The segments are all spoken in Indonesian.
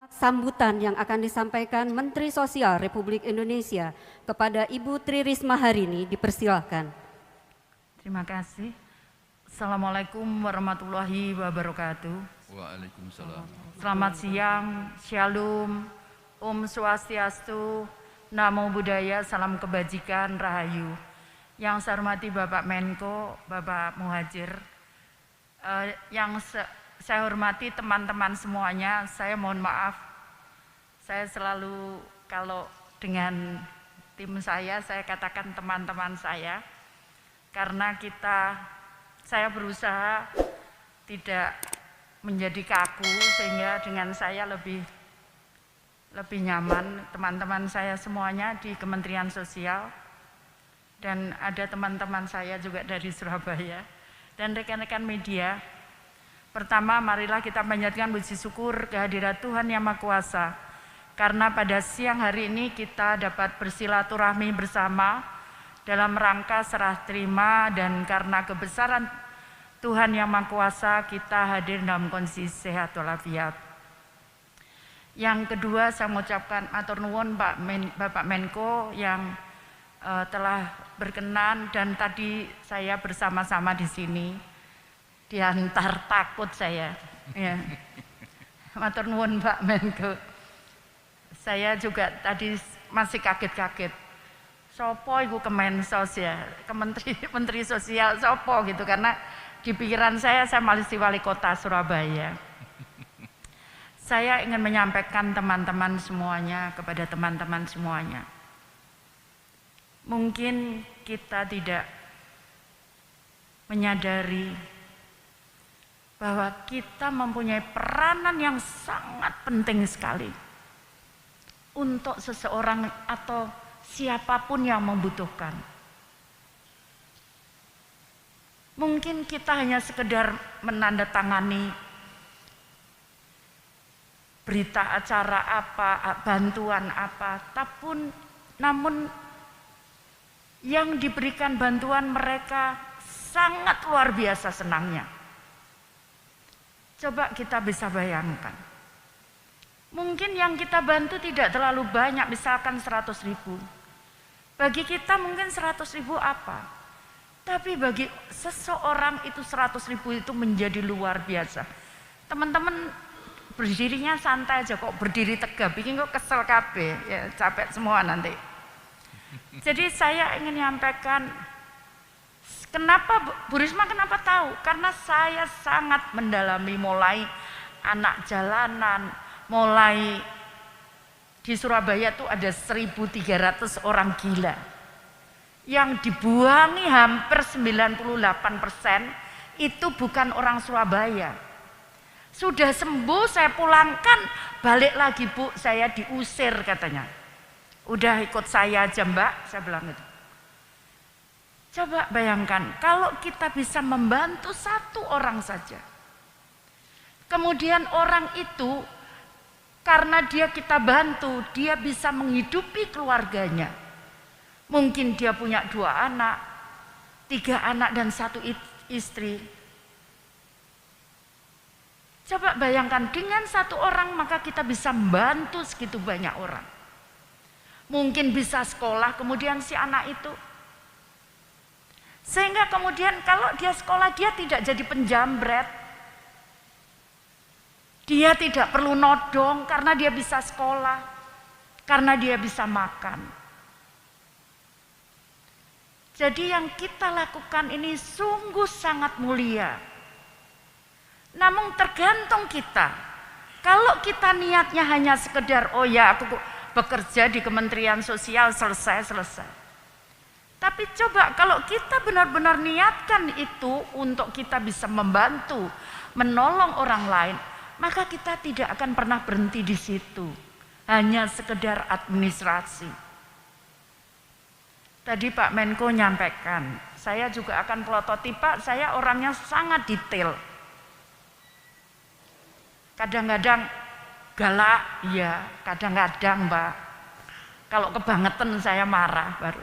Sambutan yang akan disampaikan Menteri Sosial Republik Indonesia kepada Ibu Tri Risma hari ini dipersilahkan. Terima kasih. Assalamualaikum warahmatullahi wabarakatuh. Waalaikumsalam. Selamat siang, Shalom, Om Swastiastu, Namo Buddhaya, Salam Kebajikan, Rahayu. Yang saya hormati Bapak Menko, Bapak Muhajir, saya hormati teman-teman semuanya. Saya mohon maaf, saya selalu kalau dengan tim saya katakan teman-teman saya, karena saya berusaha tidak menjadi kaku sehingga dengan saya lebih nyaman. Teman-teman saya semuanya di Kementerian Sosial dan ada teman-teman saya juga dari Surabaya dan rekan-rekan media. Pertama, marilah kita panjatkan puji syukur kehadirat Tuhan Yang Maha Kuasa, karena pada siang hari ini kita dapat bersilaturahmi bersama dalam rangka serah terima, dan karena kebesaran Tuhan Yang Maha Kuasa kita hadir dalam kondisi sehat walafiat. Yang kedua, saya mengucapkan matur nuwun Bapak Menko yang telah berkenan, dan tadi saya bersama-sama di sini diantar takut saya. Ya. Matur nuwun Pak Menko. Saya juga tadi masih kaget-kaget. Sopo iku Kemensos ya, Menteri Sosial sopo gitu, karena di pikiran saya masih wali kota Surabaya. Saya ingin menyampaikan teman-teman semuanya kepada teman-teman semuanya. Mungkin kita tidak menyadari bahwa kita mempunyai peranan yang sangat penting sekali untuk seseorang atau siapapun yang membutuhkan. Mungkin kita hanya sekedar menandatangani berita acara apa, bantuan apa, namun yang diberikan bantuan mereka sangat luar biasa senangnya. Coba kita bisa bayangkan. Mungkin yang kita bantu tidak terlalu banyak, misalkan 100.000. Bagi kita mungkin 100.000 apa? Tapi bagi seseorang itu 100.000 itu menjadi luar biasa. Teman-teman berdirinya santai aja, kok berdiri tegap, bikin kok kesel kabeh, ya capek semua nanti. Jadi saya ingin menyampaikan, kenapa Bu Risma kenapa tahu? Karena saya sangat mendalami, mulai anak jalanan, mulai di Surabaya tuh ada 1.300 orang gila yang dibuangi hampir 98% itu bukan orang Surabaya. Sudah sembuh saya pulangkan, balik lagi Bu, saya diusir katanya. Udah ikut saya aja Mbak, saya bilang gitu. Coba bayangkan kalau kita bisa membantu satu orang saja. Kemudian orang itu karena kita bantu, dia bisa menghidupi keluarganya. Mungkin dia punya 2 anak, 3 anak dan 1 istri. Coba bayangkan dengan 1 orang maka kita bisa membantu segitu banyak orang. Mungkin bisa sekolah kemudian si anak itu. Sehingga kemudian kalau dia sekolah dia tidak jadi penjambret. Dia tidak perlu nodong karena dia bisa sekolah, karena dia bisa makan. Jadi yang kita lakukan ini sungguh sangat mulia. Namun tergantung kita. Kalau kita niatnya hanya sekedar, oh ya aku bekerja di Kementerian Sosial, selesai. Tapi coba kalau kita benar-benar niatkan itu untuk kita bisa membantu, menolong orang lain, maka kita tidak akan pernah berhenti di situ. Hanya sekedar administrasi. Tadi Pak Menko nyampaikan, saya juga akan pelototi Pak, saya orangnya sangat detail. Kadang-kadang galak, iya, kadang-kadang Mbak. Kalau kebangetan saya marah baru.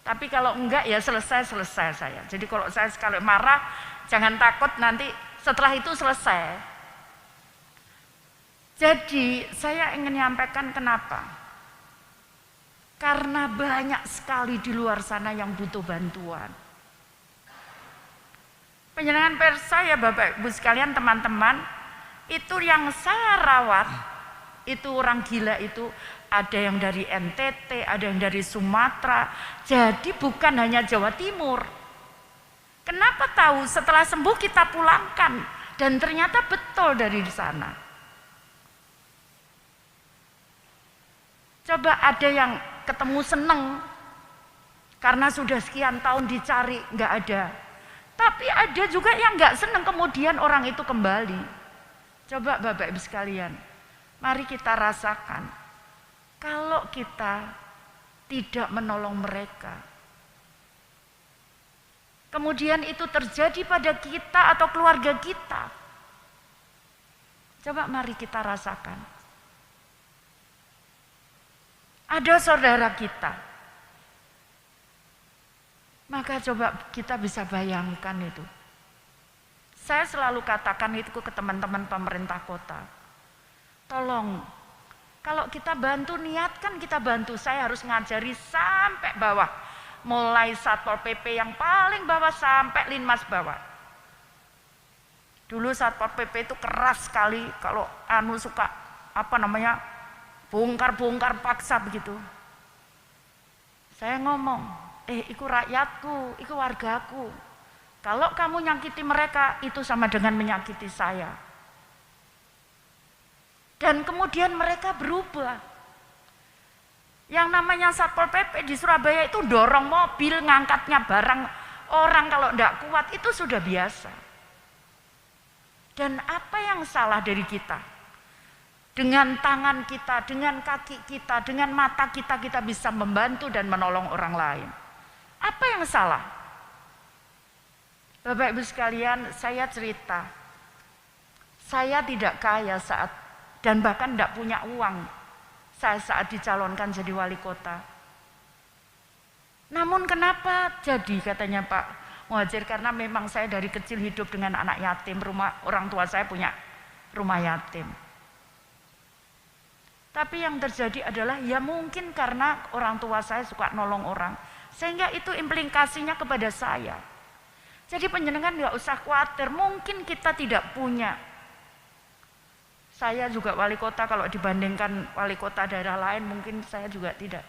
Tapi kalau enggak ya selesai saya. Jadi kalau saya sekali marah, jangan takut nanti setelah itu selesai. Jadi saya ingin menyampaikan kenapa. Karena banyak sekali di luar sana yang butuh bantuan. Penjenengan pers saya, Bapak Ibu sekalian, teman-teman, itu yang saya rawat, itu orang gila itu ada yang dari NTT, ada yang dari Sumatera. Jadi bukan hanya Jawa Timur. Kenapa tahu? Setelah sembuh kita pulangkan dan ternyata betul dari sana. Coba ada yang ketemu seneng karena sudah sekian tahun dicari nggak ada. Tapi ada juga yang nggak seneng kemudian orang itu kembali. Coba Bapak Ibu sekalian, mari kita rasakan kalau kita tidak menolong mereka, kemudian itu terjadi pada kita atau keluarga kita. Coba mari kita rasakan. Ada saudara kita, maka coba kita bisa bayangkan itu. Saya selalu katakan itu ke teman-teman pemerintah kota. Tolong, kalau kita bantu, niatkan kita bantu. Saya harus ngajari sampai bawah. Mulai Satpol PP yang paling bawah sampai Linmas bawah. Dulu Satpol PP itu keras sekali kalau suka bongkar-bongkar paksa begitu. Saya ngomong, iku rakyatku, iku wargaku. Kalau kamu nyakiti mereka, itu sama dengan menyakiti saya. Dan kemudian mereka berubah. Yang namanya Satpol PP di Surabaya itu dorong mobil, ngangkatnya barang orang kalau tidak kuat, itu sudah biasa. Dan apa yang salah dari kita? Dengan tangan kita, dengan kaki kita, dengan mata kita, kita bisa membantu dan menolong orang lain. Apa yang salah? Bapak Ibu sekalian, saya cerita. Saya tidak kaya dan bahkan tidak punya uang saya saat dicalonkan jadi wali kota. Namun kenapa jadi, katanya Pak Muhadjir, karena memang saya dari kecil hidup dengan anak yatim, orang tua saya punya rumah yatim. Tapi yang terjadi adalah ya mungkin karena orang tua saya suka nolong orang, sehingga itu implikasinya kepada saya. Jadi panjenengan nggak usah khawatir, mungkin kita tidak punya. Saya juga wali kota, kalau dibandingkan wali kota daerah lain mungkin saya juga tidak.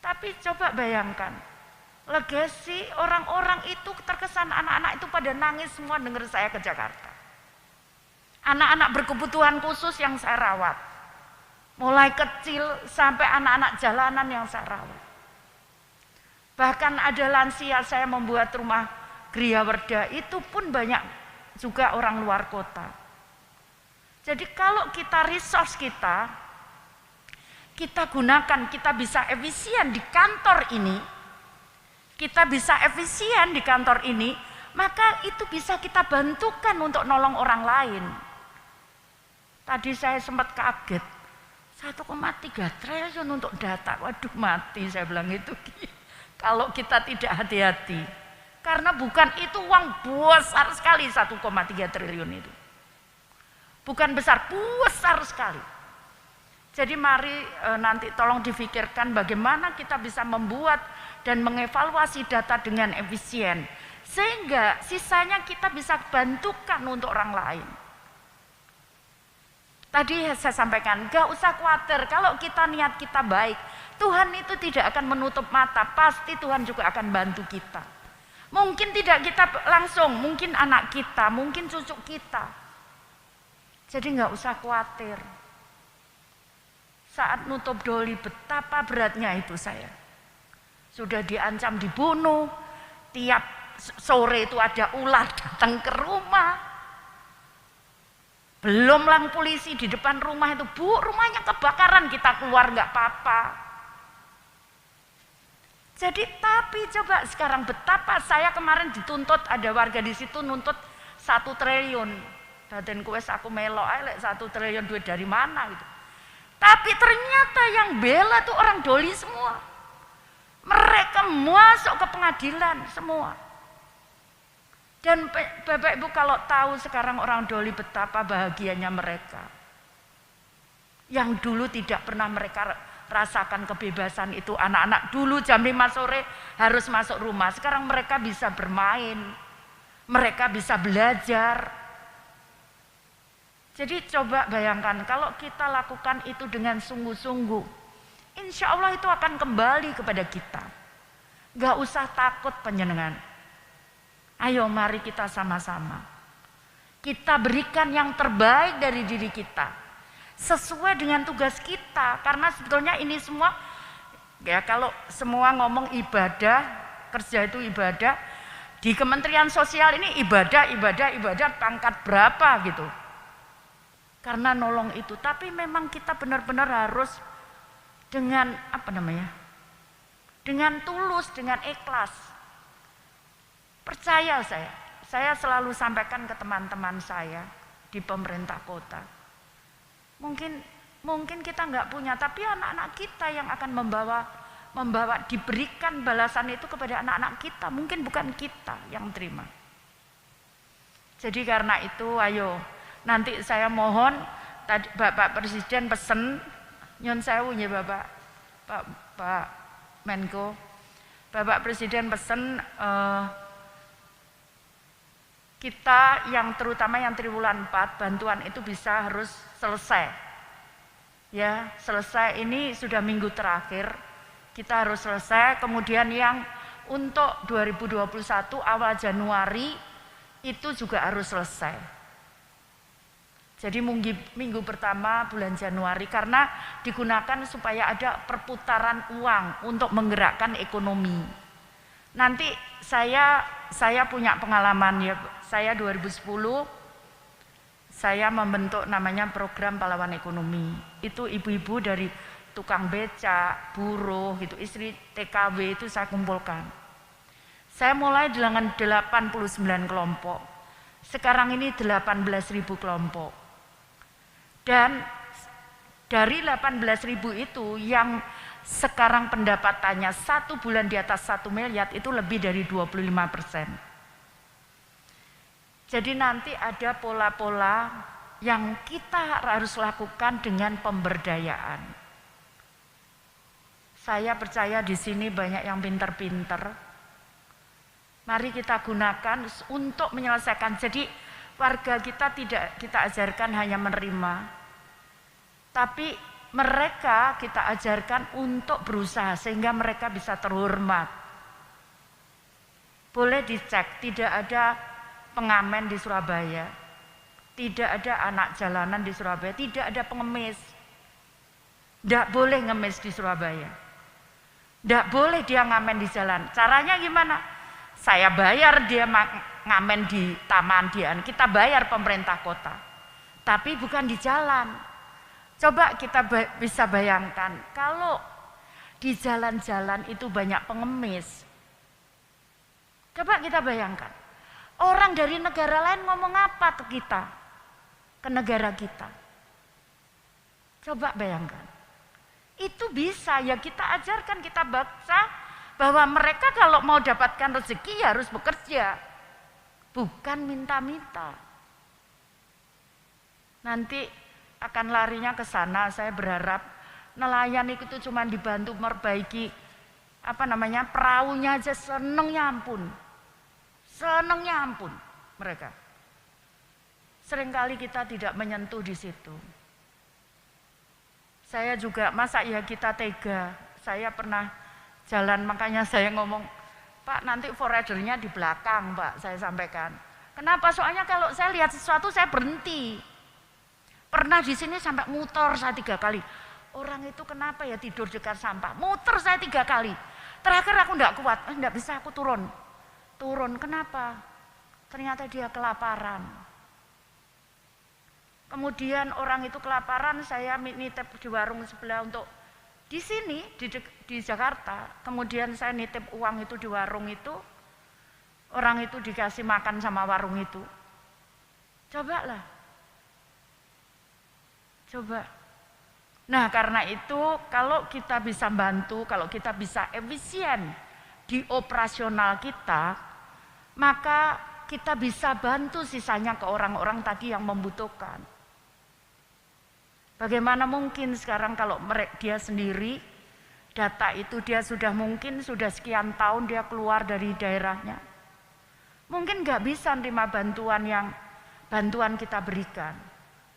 Tapi coba bayangkan, legasi orang-orang itu terkesan, anak-anak itu pada nangis semua dengar saya ke Jakarta. Anak-anak berkebutuhan khusus yang saya rawat. Mulai kecil sampai anak-anak jalanan yang saya rawat. Bahkan ada lansia, saya membuat rumah Griyawerda, itu pun banyak juga orang luar kota. Jadi kalau kita resource kita gunakan, kita bisa efisien di kantor ini, maka itu bisa kita bantukan untuk nolong orang lain. Tadi saya sempat kaget, 1,3 triliun untuk data, waduh mati saya bilang itu. Kalau kita tidak hati-hati, karena bukan itu uang besar sekali 1,3 triliun itu. Bukan besar, besar sekali. Jadi mari nanti tolong difikirkan bagaimana kita bisa membuat dan mengevaluasi data dengan efisien. Sehingga sisanya kita bisa bantukan untuk orang lain. Tadi saya sampaikan, gak usah khawatir, kalau kita niat kita baik, Tuhan itu tidak akan menutup mata, pasti Tuhan juga akan bantu kita. Mungkin tidak kita langsung, mungkin anak kita, mungkin cucu kita. Jadi gak usah khawatir. Saat nutup doli, betapa beratnya itu saya. Sudah diancam dibunuh, tiap sore itu ada ular datang ke rumah. Belum lang polisi di depan rumah itu, Bu, rumahnya kebakaran, kita keluar nggak apa-apa. Jadi tapi coba sekarang betapa saya kemarin dituntut, ada warga di situ nuntut 1 triliun. Badan kuwes aku melok ae 1 triliun duit dari mana gitu. Tapi ternyata yang bela tuh orang doli semua. Mereka masuk ke pengadilan semua. Dan Bapak Ibu kalau tahu sekarang orang doli betapa bahagianya mereka. Yang dulu tidak pernah mereka rasakan kebebasan itu. Anak-anak dulu jam 5 sore harus masuk rumah. Sekarang mereka bisa bermain, mereka bisa belajar. Jadi coba bayangkan kalau kita lakukan itu dengan sungguh-sungguh, insya Allah itu akan kembali kepada kita. Gak usah takut penjenengan. Ayo mari kita sama-sama. Kita berikan yang terbaik dari diri kita. Sesuai dengan tugas kita, karena sebetulnya ini semua ya, kalau semua ngomong ibadah, kerja itu ibadah, di Kementerian Sosial ini ibadah pangkat berapa gitu, karena nolong itu. Tapi memang kita benar-benar harus dengan dengan tulus, dengan ikhlas. Percaya saya selalu sampaikan ke teman-teman saya di pemerintah kota. Mungkin kita nggak punya, tapi anak-anak kita yang akan membawa diberikan balasan itu kepada anak-anak kita. Mungkin bukan kita yang terima. Jadi karena itu, ayo nanti saya mohon tadi Bapak Presiden pesen, nyon sewu ya Pak Menko, Bapak Presiden pesen kita yang terutama yang triwulan 4 bantuan itu bisa harus selesai. Ya, selesai ini sudah minggu terakhir. Kita harus selesai. Kemudian yang untuk 2021 awal Januari itu juga harus selesai. Jadi minggu pertama bulan Januari, karena digunakan supaya ada perputaran uang untuk menggerakkan ekonomi. Nanti saya punya pengalaman ya. Saya 2010 saya membentuk namanya program pahlawan ekonomi. Itu ibu-ibu dari tukang becak, buruh gitu, istri TKW itu saya kumpulkan. Saya mulai dengan 89 kelompok. Sekarang ini 18.000 kelompok. Dan dari 18.000 itu yang sekarang pendapatannya 1 bulan di atas 1 miliar itu lebih dari 25%. Jadi nanti ada pola-pola yang kita harus lakukan dengan pemberdayaan. Saya percaya di sini banyak yang pinter-pinter. Mari kita gunakan untuk menyelesaikan. Jadi warga kita tidak kita ajarkan hanya menerima, tapi mereka kita ajarkan untuk berusaha sehingga mereka bisa terhormat. Boleh dicek, tidak ada pengamen di Surabaya, tidak ada anak jalanan di Surabaya, tidak ada pengemis. Tidak boleh ngemis di Surabaya, tidak boleh dia ngamen di jalan. Caranya gimana? Saya bayar dia ngamen di Taman Dian, kita bayar pemerintah kota, tapi bukan di jalan. Coba kita bisa bayangkan kalau di jalan-jalan itu banyak pengemis. Coba kita bayangkan. Orang dari negara lain ngomong apa ke kita? Ke negara kita. Coba bayangkan. Itu bisa ya kita ajarkan, kita baca bahwa mereka kalau mau dapatkan rezeki ya harus bekerja. Bukan minta-minta. Nanti akan larinya ke sana. Saya berharap nelayan itu cuma dibantu memperbaiki perahunya aja senengnya ampun. Senengnya ampun mereka. Seringkali kita tidak menyentuh di situ. Saya juga, masa ya kita tega. Saya pernah jalan, makanya saya ngomong, Pak nanti foradernya di belakang Pak, saya sampaikan. Kenapa? Soalnya kalau saya lihat sesuatu saya berhenti. Pernah di sini sampai muter saya 3 kali. Orang itu kenapa ya tidur dekat sampah? Muter saya 3 kali. Terakhir aku enggak kuat, enggak bisa aku turun. Kenapa? Ternyata dia kelaparan. Kemudian orang itu kelaparan, saya nitip di warung sebelah untuk di sini di Jakarta. Kemudian saya nitip uang itu di warung itu. Orang itu dikasih makan sama warung itu. Cobalah. Coba. Nah, karena itu kalau kita bisa bantu, kalau kita bisa efisien di operasional kita, maka kita bisa bantu sisanya ke orang-orang tadi yang membutuhkan. Bagaimana mungkin sekarang kalau dia sendiri, data itu dia sudah mungkin sudah sekian tahun dia keluar dari daerahnya. Mungkin nggak bisa nerima bantuan kita berikan.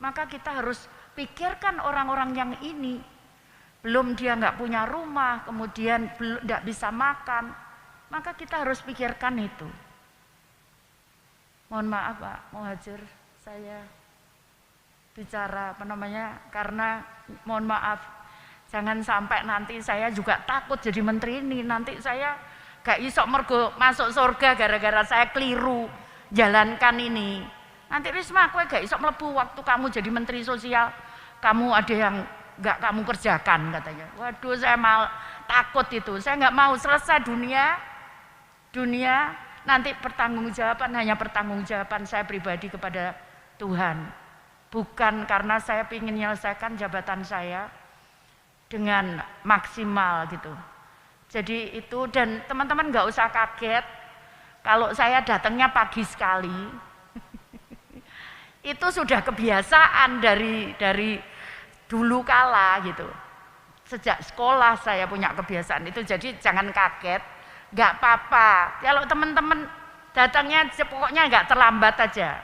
Maka kita harus pikirkan orang-orang yang ini. Belum dia nggak punya rumah, kemudian nggak bisa makan. Maka kita harus pikirkan itu. Mohon maaf Pak Muhadjir, saya bicara karena mohon maaf, jangan sampai nanti saya juga takut jadi menteri ini, nanti saya gak iso mergo masuk surga gara-gara saya keliru jalankan ini. Nanti Risma aku gak iso mlebu waktu kamu jadi menteri sosial, kamu ada yang gak kamu kerjakan katanya. Waduh, saya takut itu, saya gak mau selesai dunia nanti hanya pertanggungjawaban saya pribadi kepada Tuhan. Bukan karena saya ingin menyelesaikan jabatan saya dengan maksimal gitu. Jadi itu, dan teman-teman nggak usah kaget kalau saya datangnya pagi sekali. Itu sudah kebiasaan dari dulu kala gitu. Sejak sekolah saya punya kebiasaan itu, jadi jangan kaget, nggak apa-apa. Kalau teman-teman datangnya pokoknya nggak terlambat aja.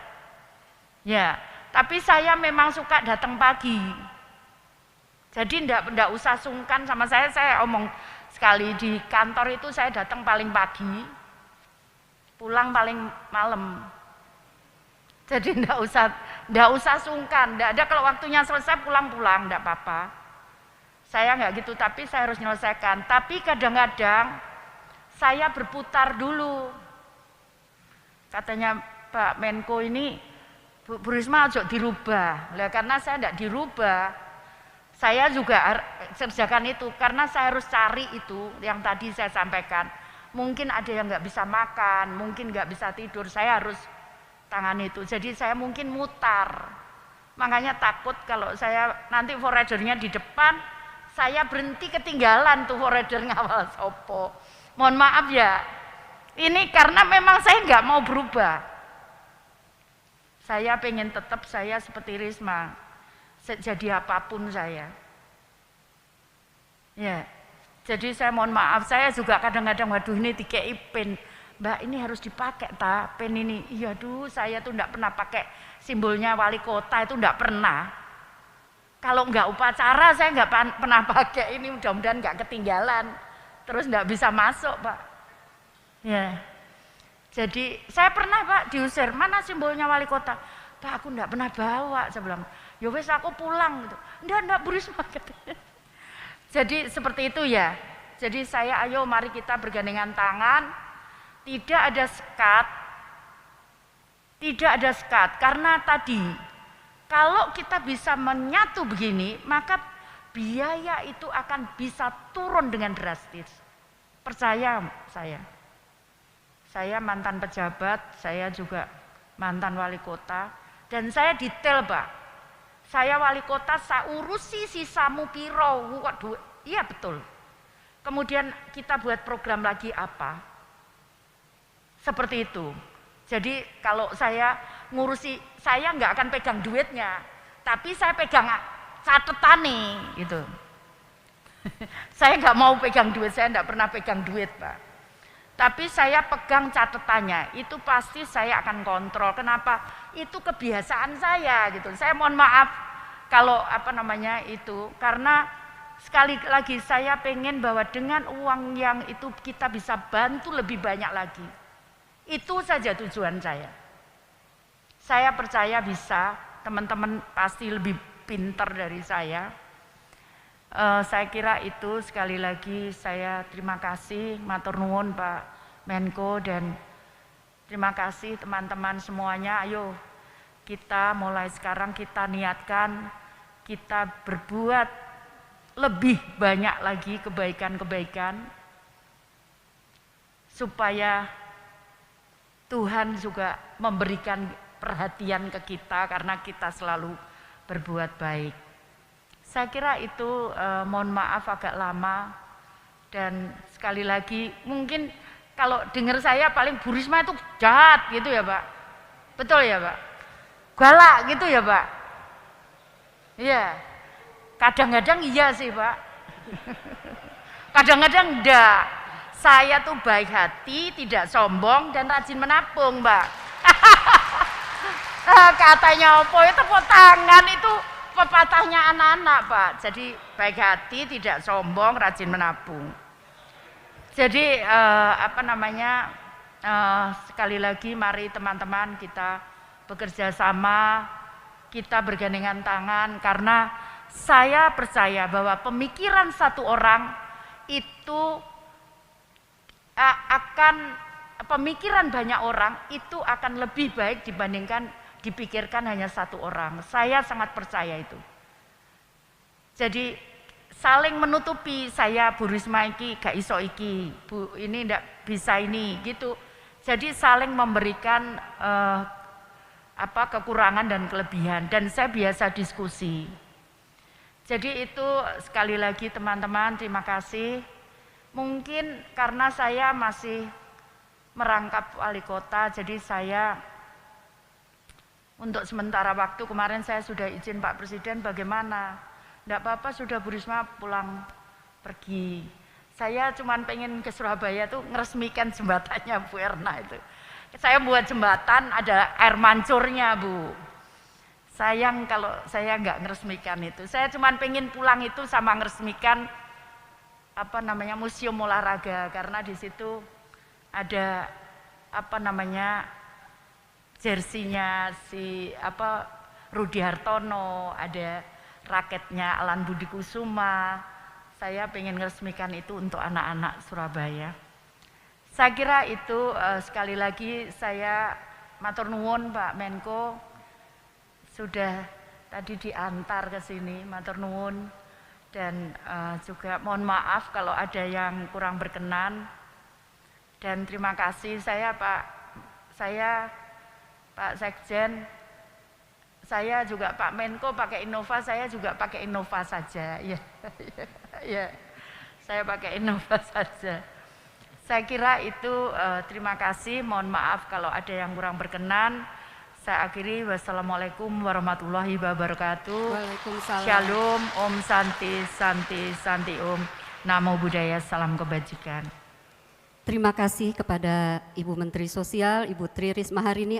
Ya. Tapi saya memang suka datang pagi. Jadi enggak usah sungkan sama saya omong sekali di kantor itu saya datang paling pagi, pulang paling malam. Jadi enggak usah sungkan, enggak ada kalau waktunya selesai pulang-pulang, enggak apa-apa. Saya enggak gitu, tapi saya harus menyelesaikan. Tapi kadang-kadang saya berputar dulu. Katanya Pak Menko ini, Bu Risma ojo dirubah. Lah karena saya tidak dirubah, saya juga kerjakan itu karena saya harus cari itu yang tadi saya sampaikan. Mungkin ada yang nggak bisa makan, mungkin nggak bisa tidur, saya harus tangani itu. Jadi saya mungkin mutar. Makanya takut kalau saya nanti forradernya di depan, saya berhenti ketinggalan tuh forrader ngawal sopo. Mohon maaf ya. Ini karena memang saya nggak mau berubah. Saya pengen tetap saya seperti Risma, jadi apapun saya. Ya, jadi saya mohon maaf, saya juga kadang-kadang waduh ini dikei pen, Mbak ini harus dipakai pen ini. Iya saya tuh enggak pernah pakai simbolnya wali kota itu enggak pernah. Kalau enggak upacara saya enggak pernah pakai ini, mudah-mudahan enggak ketinggalan. Terus enggak bisa masuk Pak. Ya. Jadi saya pernah Pak diusir, mana simbolnya wali kota? Pak aku enggak pernah bawa, saya bilang. Ya wes aku pulang gitu. Enggak Bu Risma katanya. Jadi seperti itu ya. Jadi saya ayo mari kita bergandengan tangan. Tidak ada sekat karena tadi kalau kita bisa menyatu begini maka biaya itu akan bisa turun dengan drastis. Percaya saya. Saya mantan pejabat, saya juga mantan wali kota, dan saya detail Pak. Saya wali kota, saya urusi sisamu piro, waduh, iya betul. Kemudian kita buat program lagi apa? Seperti itu. Jadi kalau saya ngurusi, saya nggak akan pegang duitnya, tapi saya pegang catatan nih, gitu. Saya nggak mau pegang duit, saya nggak pernah pegang duit Pak. Tapi saya pegang catatannya, itu pasti saya akan kontrol. Kenapa? Itu kebiasaan saya gitu. Saya mohon maaf kalau itu, karena sekali lagi saya pengen bahwa dengan uang yang itu kita bisa bantu lebih banyak lagi. Itu saja tujuan saya. Saya percaya bisa, teman-teman pasti lebih pintar dari saya. Saya kira itu sekali lagi saya terima kasih, matur nuwun Pak Menko, dan terima kasih teman-teman semuanya. Ayo kita mulai sekarang kita niatkan, kita berbuat lebih banyak lagi kebaikan-kebaikan supaya Tuhan juga memberikan perhatian ke kita karena kita selalu berbuat baik. Saya kira itu mohon maaf agak lama, dan sekali lagi mungkin kalau dengar saya paling Bu Risma itu jahat gitu ya Pak. Betul ya Pak? Galak gitu ya Pak? Iya. Kadang-kadang iya sih Pak. Kadang-kadang enggak. Saya tuh baik hati, tidak sombong, dan rajin menabung Mbak. Katanya opo itu tepuk tangan itu pepatahnya anak-anak Pak. Jadi baik hati, tidak sombong, rajin menabung. Jadi sekali lagi mari teman-teman kita bekerja sama, kita bergandengan tangan, karena saya percaya bahwa pemikiran satu orang itu pemikiran banyak orang itu akan lebih baik dibandingkan dipikirkan hanya satu orang. Saya sangat percaya itu. Jadi saling menutupi, saya Bu Risma iki gak iso iki, Bu ini ndak bisa ini gitu. Jadi saling memberikan kekurangan dan kelebihan, dan saya biasa diskusi. Jadi itu sekali lagi teman-teman, terima kasih. Mungkin karena saya masih merangkap wali kota, jadi saya untuk sementara waktu kemarin saya sudah izin Pak Presiden, bagaimana? Enggak apa-apa, sudah Bu Risma pulang pergi. Saya cuman pengen ke Surabaya tuh ngeresmikan jembatannya Bu Erna itu. Saya buat jembatan ada air mancurnya Bu. Sayang kalau saya nggak ngeresmikan itu. Saya cuman pengen pulang itu sama ngeresmikan museum olahraga, karena di situ ada jersinya si Rudi Hartono, ada raketnya Alan Budi Kusuma. Saya pengen ngeresmikan itu untuk anak-anak Surabaya. Saya kira itu sekali lagi saya matur nuwun Pak Menko sudah tadi diantar ke sini, matur nuwun, dan juga mohon maaf kalau ada yang kurang berkenan, dan terima kasih. Pak Sekjen, saya juga Pak Menko pakai Innova, saya juga pakai Innova saja, ya, saya pakai Innova saja. Saya kira itu terima kasih, mohon maaf kalau ada yang kurang berkenan. Saya akhiri, wassalamualaikum warahmatullahi wabarakatuh. Waalaikumsalam. Shalom, Om Santi, Santi, Santi Om. Namo Buddhaya, salam kebajikan. Terima kasih kepada Ibu Menteri Sosial, Ibu Tri Risma hari ini.